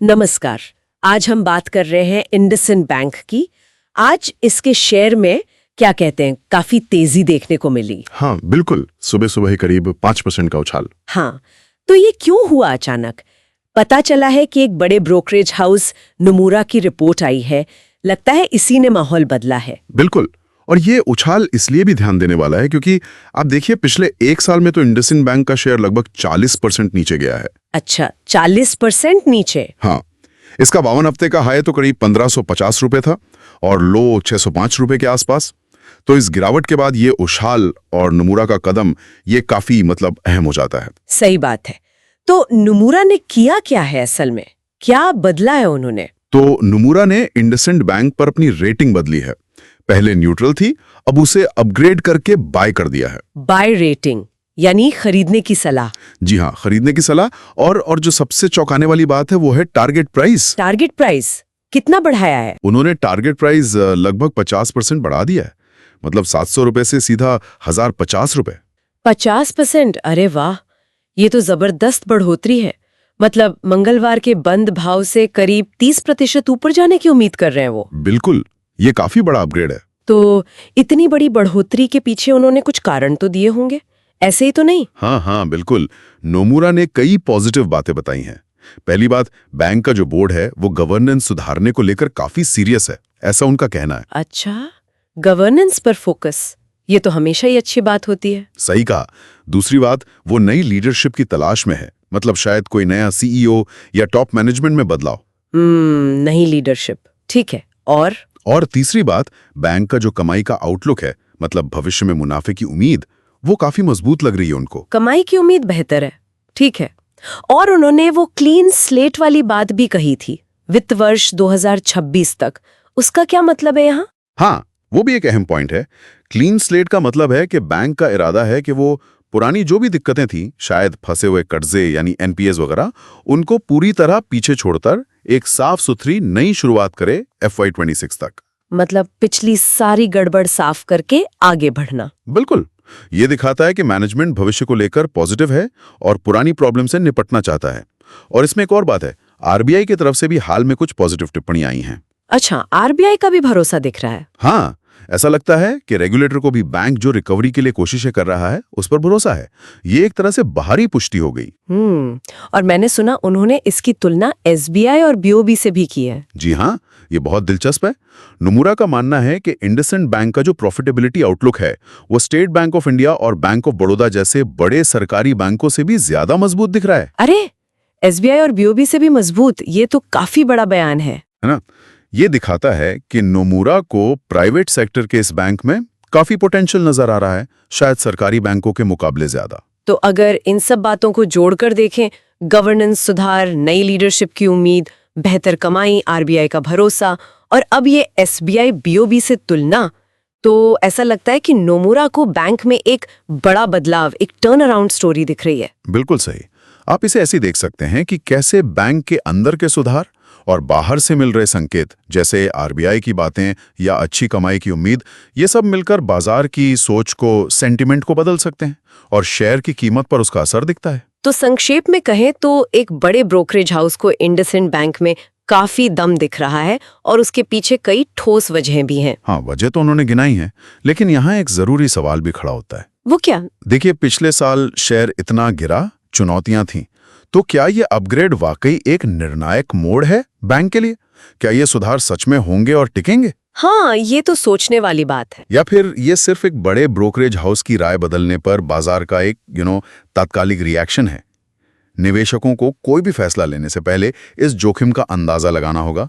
नमस्कार। आज हम बात कर रहे हैं इंडसइंड बैंक की। आज इसके शेयर में क्या कहते हैं, काफी तेजी देखने को मिली। हाँ बिल्कुल, सुबह सुबह ही करीब 5% का उछाल। हाँ, तो ये क्यों हुआ अचानक? पता चला है कि एक बड़े ब्रोकरेज हाउस नोमुरा की रिपोर्ट आई है। लगता है इसी ने माहौल बदला है। बिल्कुल, और ये उछाल इसलिए भी ध्यान देने वाला है क्योंकि आप देखिए पिछले एक साल में तो इंडसइंड बैंक का शेयर लगभग 40% नीचे गया है। अच्छा, 40% नीचे? हाँ, इसका 52 हफ्ते का हाई तो करीब 1550 रुपए था और लो 605 रुपए के आसपास। तो इस गिरावट के बाद ये उछाल और नोमुरा का कदम ये काफी अहम हो जाता है। सही बात है। तो नोमुरा ने किया क्या है असल में? क्या बदला है उन्होंने? तो नोमुरा ने इंडसइंड बैंक पर अपनी रेटिंग बदली है। पहले न्यूट्रल थी, अब उसे अपग्रेड करके बाय कर दिया है। बाय रेटिंग यानी खरीदने की सलाह? जी हाँ, खरीदने की सलाह। और जो सबसे चौंकाने वाली बात है वो है टारगेट प्राइस। टारगेट प्राइस कितना बढ़ाया है? उन्होंने टारगेट प्राइस लगभग 50% बढ़ा दिया है। मतलब 700 रुपए से सीधा 1050 रुपए। 50%? अरे वाह, ये तो जबरदस्त बढ़ोतरी है। मतलब मंगलवार के बंद भाव से करीब 30% ऊपर जाने की उम्मीद कर रहे हैं वो। बिल्कुल, ये काफी बड़ा अपग्रेड है। तो इतनी बड़ी बढ़ोतरी के पीछे उन्होंने कुछ कारण तो दिए होंगे, ऐसे ही तो नहीं? हाँ बिल्कुल, नोमुरा ने कई पॉजिटिव बातें बताई हैं। पहली बात, बैंक का जो बोर्ड है वो गवर्नेंस सुधारने को लेकर काफी सीरियस है, ऐसा उनका कहना है। अच्छा, गवर्नेंस पर फोकस, ये तो हमेशा ही अच्छी बात होती है। सही कहा। दूसरी बात, वो नई लीडरशिप की तलाश में है। मतलब शायद कोई नया सीईओ या टॉप मैनेजमेंट में बदलाव। नई लीडरशिप, ठीक है। और तीसरी बात, बैंक का जो कमाई का आउटलुक है, मतलब भविष्य में मुनाफे की उम्मीद, वो काफी मजबूत लग रही है उनको। कमाई की उम्मीद बेहतर है, ठीक है। और उन्होंने वो क्लीन स्लेट वाली बात भी कही थी, वित्त वर्ष 2026 तक। उसका क्या मतलब है यहाँ? हाँ, वो भी एक अहम पॉइंट है। क्लीन स्लेट का मतलब है कि बैंक का इरादा है कि वो पुरानी जो भी दिक्कतें थी, शायद फंसे हुए कर्जे यानी एनपीएस वगैरह, उनको पूरी तरह पीछे छोड़कर एक साफ सुथरी नई शुरुआत करे FY 26 तक। मतलब पिछली सारी गड़बड़ साफ करके आगे बढ़ना। बिल्कुल, ये दिखाता है कि मैनेजमेंट भविष्य को लेकर पॉजिटिव है और पुरानी प्रॉब्लम से निपटना चाहता है। और इसमें एक और बात है, आरबीआई की तरफ से भी हाल में कुछ पॉजिटिव टिप्पणी आई हैं। अच्छा, आरबीआई का भी भरोसा दिख रहा है? हाँ, ऐसा लगता है कि रेगुलेटर को भी बैंक जो रिकवरी के लिए कोशिशें कर रहा है उस पर भरोसा है। ये एक तरह से बाहरी पुष्टि हो गई। और मैंने सुना उन्होंने इसकी तुलना एसबीआई और बीओबी से भी की है। जी हाँ, ये बहुत दिलचस्प है। नोमुरा का मानना है कि इंडसइंड बैंक का जो प्रॉफिटेबिलिटी आउटलुक है वो स्टेट बैंक ऑफ इंडिया और बैंक ऑफ बड़ौदा जैसे बड़े सरकारी बैंकों से भी ज्यादा मजबूत दिख रहा है। अरे, एसबीआई और बीओबी से भी मजबूत, ये तो काफी बड़ा बयान है ना? ये दिखाता है कि नोमुरा को प्राइवेट सेक्टर के इस बैंक में काफी पोटेंशियल नजर आ रहा है, शायद सरकारी बैंकों के मुकाबले ज्यादा। तो अगर इन सब बातों को जोड़कर देखें, गवर्नेंस सुधार, नई लीडरशिप की उम्मीद, बेहतर कमाई, आरबीआई का भरोसा और अब ये एसबीआई बीओबी से तुलना, तो ऐसा लगता है कि नोमुरा को बैंक में एक बड़ा बदलाव, एक टर्न अराउंड स्टोरी दिख रही है। बिल्कुल सही। आप इसे ऐसे देख सकते हैं कि कैसे बैंक के अंदर के सुधार और बाहर से मिल रहे संकेत, जैसे आरबीआई की बातें या अच्छी कमाई की उम्मीद, ये सब मिलकर बाजार की सोच को, सेंटिमेंट को बदल सकते हैं और शेयर की कीमत पर उसका असर दिखता है। तो संक्षेप में कहें तो एक बड़े ब्रोकरेज हाउस को इंडसइंड बैंक में काफी दम दिख रहा है और उसके पीछे कई ठोस वजहें भी हैं। हाँ, वजह तो उन्होंने गिनाई है, लेकिन यहाँ एक जरूरी सवाल भी खड़ा होता है। वो क्या? देखिए, पिछले साल शेयर इतना गिरा, चुनौतियां थीं, तो क्या ये अपग्रेड वाकई एक निर्णायक मोड़ है बैंक के लिए? क्या ये सुधार सच में होंगे और टिकेंगे? हाँ, ये तो सोचने वाली बात है। या फिर ये सिर्फ एक बड़े ब्रोकरेज हाउस की राय बदलने पर बाजार का एक तात्कालिक रिएक्शन है? निवेशकों को कोई भी फैसला लेने से पहले इस जोखिम का अंदाजा लगाना होगा,